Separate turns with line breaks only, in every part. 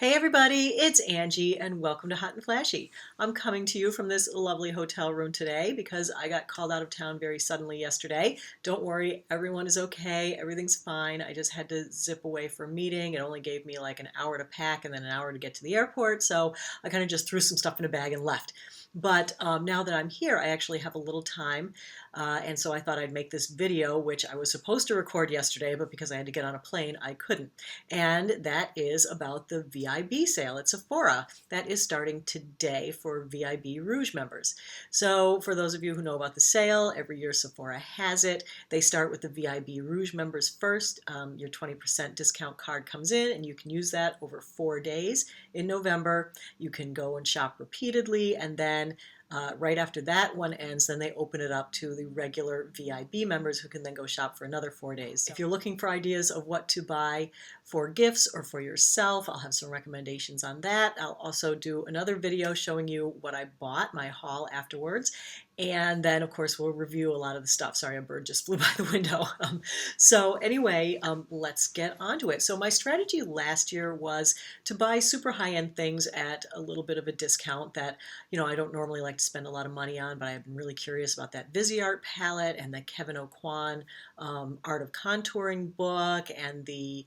Hey everybody, it's Angie and welcome to Hot and Flashy. I'm coming to you from this lovely hotel room today because I got called out of town very suddenly yesterday. Don't worry, everyone is okay, everything's fine. I just had to zip away for a meeting. It only gave me like an hour to pack and then an hour to get to the airport, so I kind of just threw some stuff in a bag and left. But now that I'm here, I actually have a little time, and so I thought I'd make this video, which I was supposed to record yesterday, but because I had to get on a plane, I couldn't. And that is about the VIB sale at Sephora. That is starting today for VIB Rouge members. So for those of you who know about the sale, every year Sephora has it. They start with the VIB Rouge members first. Your 20% discount card comes in and you can use that over 4 days in November. You can go and shop repeatedly, and then right after that one ends, then they open it up to the regular VIB members who can then go shop for another 4 days. If you're looking for ideas of what to buy for gifts or for yourself, I'll have some recommendations on that. I'll also do another video showing you what I bought, my haul afterwards. And then, of course, we'll review a lot of the stuff. Sorry, a bird just flew by the window. So anyway, let's get onto it. So my strategy last year was to buy super high-end things at a little bit of a discount that, I don't normally like to spend a lot of money on, but I've been really curious about that Viseart palette and the Kevin Aucoin Art of Contouring book and the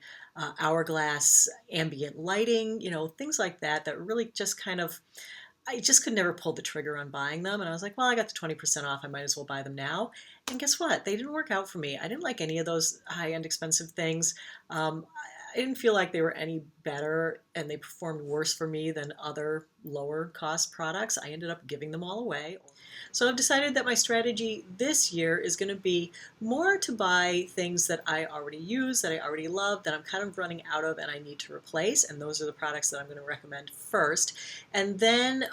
Hourglass ambient lighting, things like that that really just kind of, I just could never pull the trigger on buying them. And I was like, well, I got the 20% off. I might as well buy them now. And guess what? They didn't work out for me. I didn't like any of those high-end expensive things. I didn't feel like they were any better, and they performed worse for me than other lower cost products. I ended up giving them all away. So I've decided that my strategy this year is going to be more to buy things that I already use, that I already love, that I'm kind of running out of and I need to replace. And those are the products that I'm going to recommend first. And then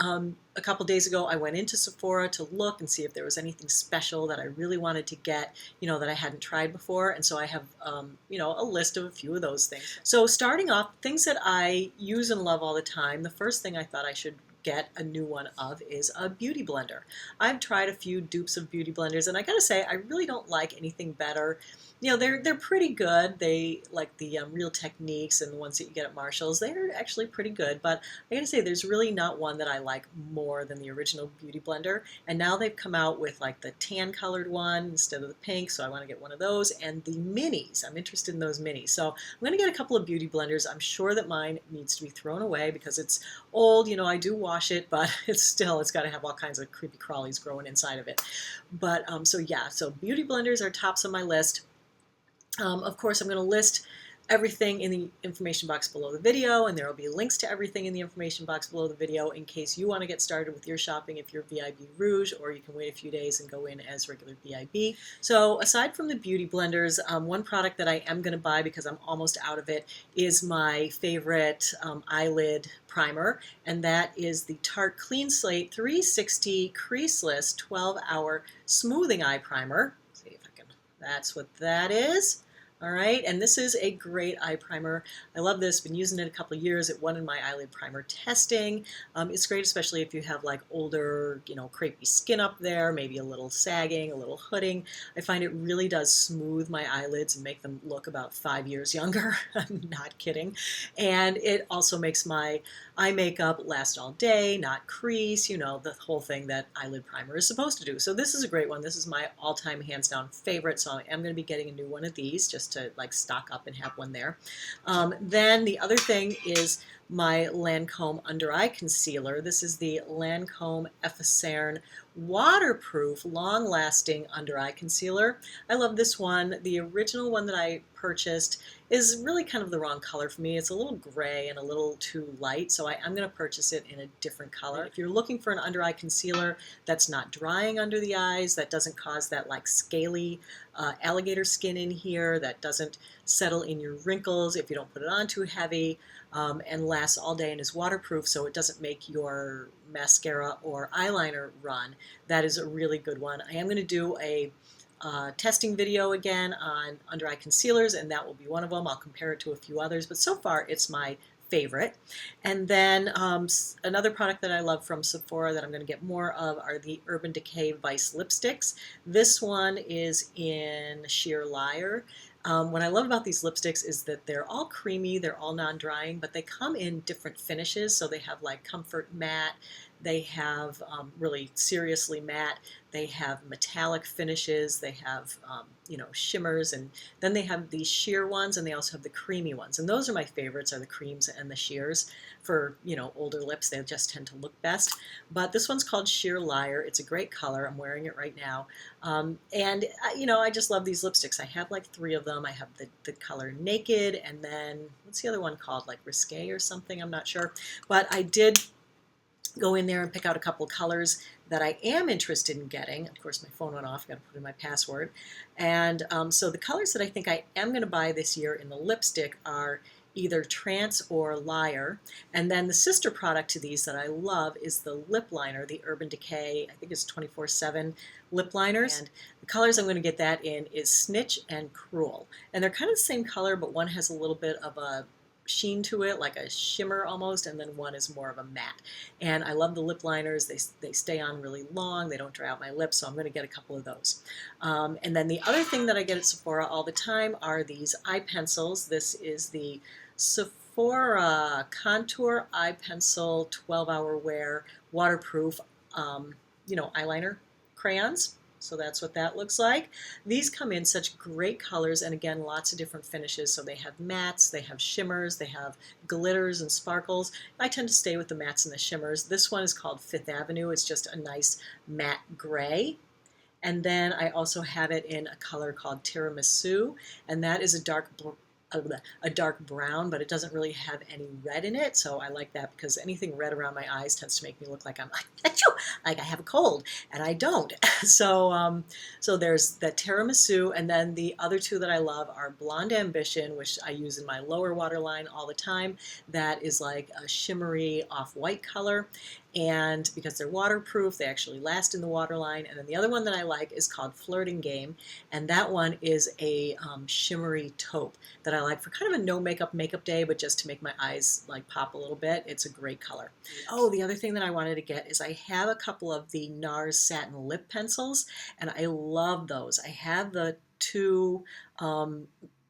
a couple days ago, I went into Sephora to look and see if there was anything special that I really wanted to get, that I hadn't tried before. And so I have, a list of a few of those things. So starting off, things that I use and love all the time, the first thing I thought I should get a new one of is a beauty blender. I've tried a few dupes of beauty blenders, and I gotta say, I really don't like anything better. They're pretty good. They like the Real Techniques and the ones that you get at Marshall's. They're actually pretty good, but I gotta say, there's really not one that I like more than the original beauty blender. And now they've come out with like the tan colored one instead of the pink, so I want to get one of those. And the minis, I'm interested in those minis. So I'm gonna get a couple of beauty blenders. I'm sure that mine needs to be thrown away because it's old. I do wash it, but it's got to have all kinds of creepy crawlies growing inside of it. But so beauty blenders are tops on my list. Of course, I'm going to list everything in the information box below the video, and there will be links to everything in the information box below the video in case you want to get started with your shopping if you're VIB Rouge, or you can wait a few days and go in as regular VIB. So aside from the beauty blenders, one product that I am going to buy because I'm almost out of it is my favorite eyelid primer, and that is the Tarte Clean Slate 360 Creaseless 12-Hour Smoothing Eye Primer. Let's see if I can, that's what that is. All right, and this is a great eye primer. I love this, been using it a couple of years. It won in my eyelid primer testing. It's great, especially if you have like older, crepey skin up there, maybe a little sagging, a little hooding. I find it really does smooth my eyelids and make them look about 5 years younger. I'm not kidding. And it also makes my eye makeup last all day, not crease, the whole thing that eyelid primer is supposed to do. So this is a great one. This is my all-time hands down favorite, so I am going to be getting a new one of these just to like stock up and have one there. Then the other thing is my Lancome under eye concealer. This is the Lancome Effacerne waterproof, long-lasting under eye concealer. I love this one. The original one that I purchased is really kind of the wrong color for me. It's a little gray and a little too light, so I'm going to purchase it in a different color. If you're looking for an under eye concealer that's not drying under the eyes, that doesn't cause that like scaly alligator skin in here, that doesn't settle in your wrinkles if you don't put it on too heavy, and lasts all day and is waterproof so it doesn't make your mascara or eyeliner run, that is a really good one. I am going to do a testing video again on under eye concealers, and that will be one of them. I'll compare it to a few others, but so far it's my favorite. And then another product that I love from Sephora that I'm going to get more of are the Urban Decay Vice lipsticks. This one is in Sheer Liar. What I love about these lipsticks is that they're all creamy, they're all non-drying, but they come in different finishes. So they have like comfort matte, they have really seriously matte, they have metallic finishes, they have shimmers, and then they have these sheer ones, and they also have the creamy ones. And those are my favorites, are the creams and the sheers. For older lips, they just tend to look best. But this one's called Sheer Liar. It's a great color. I'm wearing it right now. And I just love these lipsticks. I have like 3 of them. I have the color Naked, and then what's the other one called? Like Risque or something, I'm not sure. But I did go in there and pick out a couple colors that I am interested in getting. Of course, my phone went off. Got to put in my password. And so the colors that I think I am going to buy this year in the lipstick are either Trance or Liar. And then the sister product to these that I love is the lip liner, the Urban Decay, I think it's 24/7 lip liners. And the colors I'm going to get that in is Snitch and Cruel. And they're kind of the same color, but one has a little bit of a sheen to it, like a shimmer almost, and then one is more of a matte. And I love the lip liners. They stay on really long. They don't dry out my lips, so I'm going to get a couple of those. And then the other thing that I get at Sephora all the time are these eye pencils. This is the Sephora Contour Eye Pencil 12-hour wear waterproof eyeliner crayons. So that's what that looks like. These come in such great colors, and again, lots of different finishes. So they have mattes, they have shimmers, they have glitters and sparkles. I tend to stay with the mattes and the shimmers. This one is called Fifth Avenue. It's just a nice matte gray. And then I also have it in a color called Tiramisu, and that is a dark brown, but it doesn't really have any red in it, so I like that because anything red around my eyes tends to make me look like I'm like I have a cold, and I don't. So there's the Tiramisu, and then the other 2 that I love are Blonde Ambition, which I use in my lower waterline all the time. That is like a shimmery off-white color, and because they're waterproof, they actually last in the waterline. And then the other one that I like is called Flirting Game, and that one is a shimmery taupe that I like for kind of a no makeup day, but just to make my eyes like pop a little bit. It's a great color. Oh, the other thing that I wanted to get is I have a couple of the NARS satin lip pencils, and I love those. I have the 2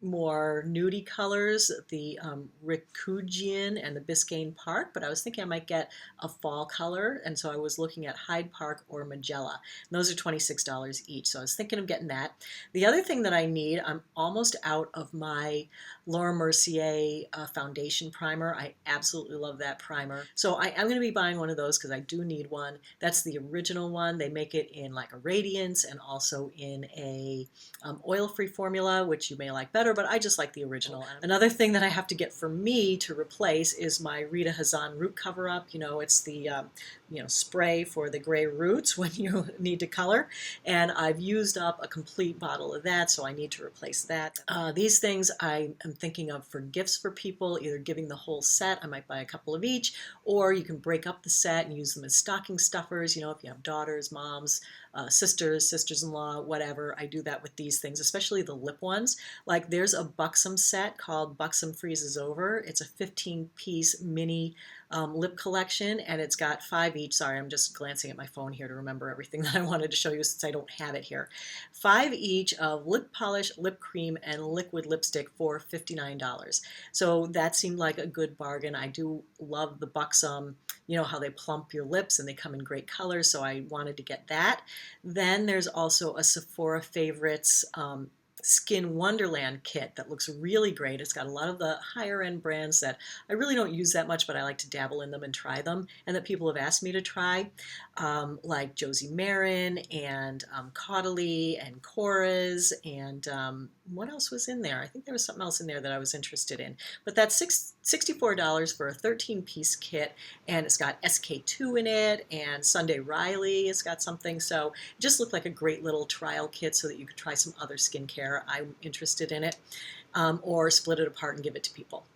more nudie colors, the Rikujian and the Biscayne Park, but I was thinking I might get a fall color, and so I was looking at Hyde Park or Magella. And those are $26 each, so I was thinking of getting that. The other thing that I need, I'm almost out of my Laura Mercier foundation primer. I absolutely love that primer. So I am going to be buying one of those because I do need one. That's the original one. They make it in like a radiance and also in a oil-free formula, which you may like better, but I just like the original. Another thing that I have to get for me to replace is my Rita Hazan root cover-up. It's the spray for the gray roots when you need to color, and I've used up a complete bottle of that, so I need to replace that. These things I am thinking of for gifts for people, either giving the whole set, I might buy a couple of each, or you can break up the set and use them as stocking stuffers, if you have daughters, moms, sisters, sisters-in-law, whatever. I do that with these things, especially the lip ones. Like there's a Buxom set called Buxom Freezes Over. It's a 15-piece mini lip collection, and it's got 5 each. Sorry, I'm just glancing at my phone here to remember everything that I wanted to show you since I don't have it here. 5 each of lip polish, lip cream, and liquid lipstick for $59. So that seemed like a good bargain. I do love the Buxom, how they plump your lips and they come in great colors, so I wanted to get that. Then there's also a Sephora Favorites Skin Wonderland kit that looks really great. It's got a lot of the higher end brands that I really don't use that much, but I like to dabble in them and try them, and that people have asked me to try, like Josie Marin and Caudalie and Korres, and what else was in there? I think there was something else in there that I was interested in. But that's $64 for a 13-piece kit, and it's got SK2 in it, and Sunday Riley has got something. So it just looked like a great little trial kit so that you could try some other skincare. I'm interested in it, or split it apart and give it to people.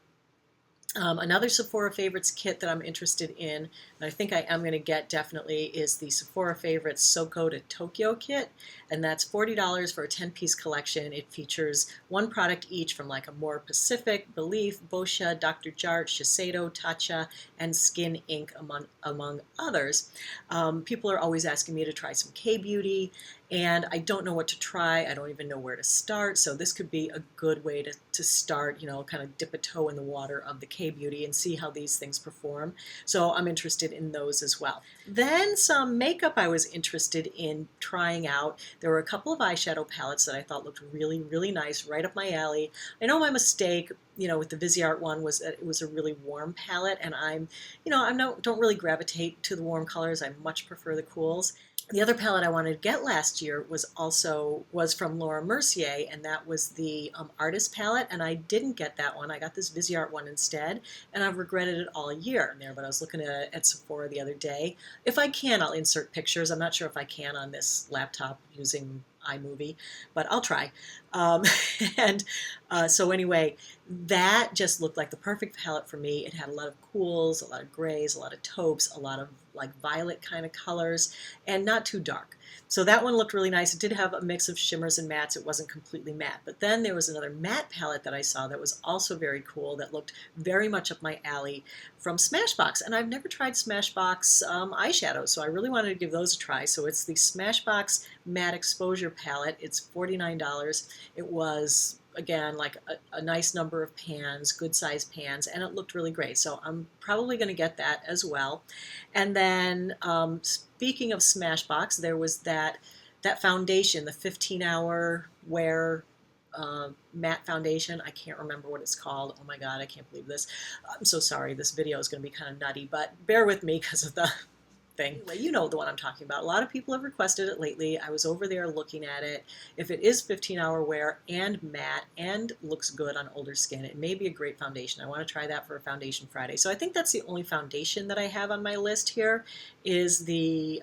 Another Sephora Favorites kit that I'm interested in, and I think I am going to get definitely, is the Sephora Favorites Soko to Tokyo kit, and that's $40 for a 10-piece collection. It features 1 product each from like Amore Pacific, Belief, Boscia, Dr. Jart, Shiseido, Tatcha, and Skin Inc., among others. People are always asking me to try some K-Beauty, and I don't know what to try. I don't even know where to start. So this could be a good way to start, kind of dip a toe in the water of the K-Beauty and see how these things perform. So I'm interested in those as well. Then some makeup I was interested in trying out. There were a couple of eyeshadow palettes that I thought looked really, really nice, right up my alley. I know my mistake, with the Viseart one was that it was a really warm palette, and don't really gravitate to the warm colors. I much prefer the cools. The other palette I wanted to get last year was from Laura Mercier, and that was the Artist palette, and I didn't get that one. I got this Viseart one instead, and I've regretted it all year. But I was looking at Sephora the other day. If I can, I'll insert pictures. I'm not sure if I can on this laptop using iMovie, but I'll try. And so anyway, that just looked like the perfect palette for me. It had a lot of cools, a lot of grays, a lot of taupes, a lot of like violet kind of colors, and not too dark. So that one looked really nice. It did have a mix of shimmers and mattes. It wasn't completely matte. But then there was another matte palette that I saw that was also very cool, that looked very much up my alley, from Smashbox. And I've never tried Smashbox eyeshadows, so I really wanted to give those a try. So it's the Smashbox Matte Exposure Palette. It's $49. It was, again, like a nice number of pans, good sized pans, and it looked really great. So I'm probably going to get that as well. And then speaking of Smashbox, there was that foundation, the 15-hour wear matte foundation. I can't remember what it's called. Oh my God, I can't believe this. I'm so sorry. This video is going to be kind of nutty, but bear with me because of the thing. Anyway, you know the one I'm talking about. A lot of people have requested it lately. I was over there looking at it. If it is 15-hour wear and matte and looks good on older skin, it may be a great foundation. I want to try that for a Foundation Friday. So I think that's the only foundation that I have on my list here, is the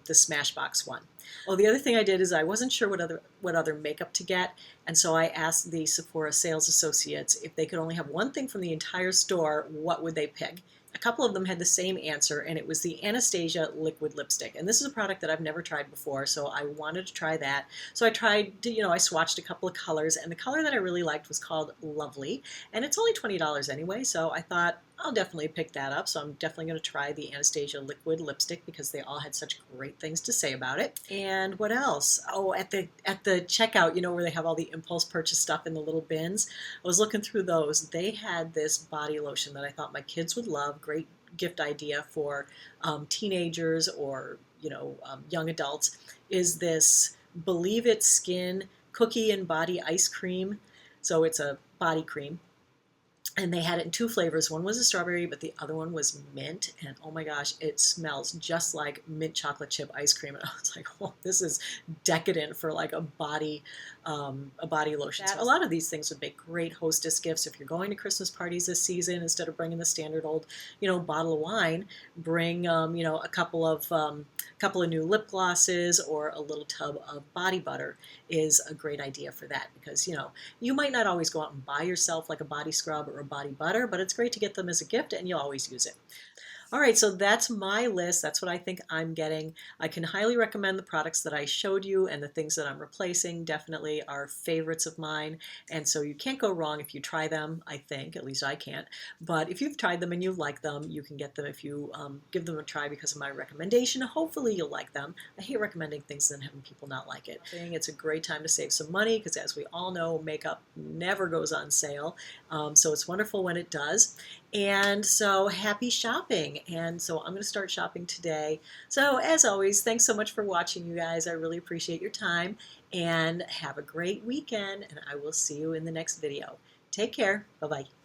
Smashbox one. Well, the other thing I did is I wasn't sure what other makeup to get, and so I asked the Sephora sales associates if they could only have one thing from the entire store, what would they pick? A couple of them had the same answer, and it was the Anastasia liquid lipstick. And this is a product that I've never tried before, so I wanted to try that. So I tried, I swatched a couple of colors, and the color that I really liked was called Lovely, and it's only $20 anyway, so I thought I'll definitely pick that up. So I'm definitely going to try the Anastasia liquid lipstick because they all had such great things to say about it. And what else? Oh, at the checkout, where they have all the impulse purchase stuff in the little bins, I was looking through those. They had this body lotion that I thought my kids would love. Great gift idea for teenagers or young adults. Is this Believe It Skin Cookie and Body Ice Cream. So it's a body cream. And they had it in two flavors. One was a strawberry, but the other one was mint. And oh my gosh, it smells just like mint chocolate chip ice cream. And I was like, oh, this is decadent for like a body lotion. A lot of these things would make great hostess gifts. If you're going to Christmas parties this season, instead of bringing the standard old, bottle of wine, bring, a couple of new lip glosses or a little tub of body butter is a great idea for that, because you might not always go out and buy yourself like a body scrub or a body butter, but it's great to get them as a gift and you'll always use it. All right, so that's my list. That's what I think I'm getting. I can highly recommend the products that I showed you, and the things that I'm replacing definitely are favorites of mine. And so you can't go wrong if you try them, I think. At least I can't. But if you've tried them and you like them, you can get them if you give them a try because of my recommendation. Hopefully you'll like them. I hate recommending things and having people not like it. I think it's a great time to save some money because, as we all know, makeup never goes on sale. So it's wonderful when it does. And so happy shopping. And so I'm going to start shopping today. So as always, thanks so much for watching, you guys. I really appreciate your time, and have a great weekend, and I will see you in the next video. Take care. Bye-bye.